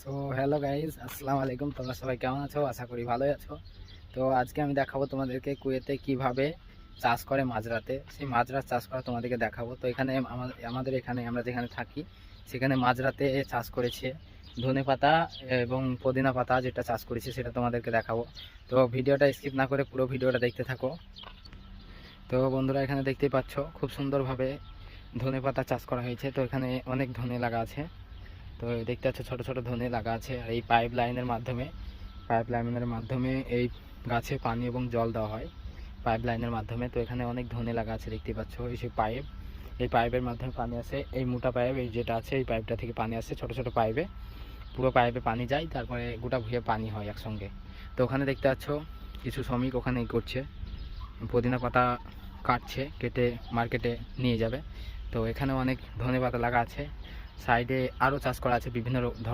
So hello guys, আসসালামু আলাইকুম। তোমরা সবাই কেমন আছো? আশা করি ভালোই আছো। তো আজকে আমি দেখাবো তোমাদেরকে কুয়েতে কিভাবে চাষ করে মাঝরাতে, সেই মাঝরাত চাষ করা তোমাদেরকে দেখাবো। তো এখানে আমাদের এখানে আমরা যেখানে থাকি সেখানে মাঝরাতে চাষ করেছে ধনে পাতা এবং পুদিনা পাতা, যেটা চাষ করেছে সেটা তোমাদেরকে দেখাবো। তো ভিডিওটা স্কিপ না করে পুরো ভিডিওটা দেখতে থাকো। তো বন্ধুরা, এখানে দেখতেই পাচ্ছ খুব সুন্দরভাবে ধনে পাতা চাষ করা হয়েছে। তো এখানে অনেক ধনে লাগা আছে। তো দেখতে পাচ্ছ ছোট ছোট ধনে লাগা আছে, আর এই পাইপ লাইনের মাধ্যমে এই গাছে পানি এবং জল দেওয়া হয় পাইপ লাইনের মাধ্যমে। তো এখানে অনেক ধনে লাগা আছে, দেখতে পাচ্ছ এই সেই পাইপ, এই পাইপের মাধ্যমে পানি আসে। এই মোটা পাইপ এই যেটা আছে, এই পাইপটা থেকে পানি আসে ছোট ছোট পাইপে, পুরো পাইপে পানি যায়, তারপরে গোটা ভুঁয়ে পানি হয় একসঙ্গে। তো ওখানে দেখতে পাচ্ছ কিছু শ্রমিক ওখানে করছে, পুদিনা পাতা কাটছে, কেটে মার্কেটে নিয়ে যাবে। তো এখানে অনেক ধনে পাতা লাগা আছে, সাইডে আরও চাষ করা আছে বিভিন্ন ধরনের।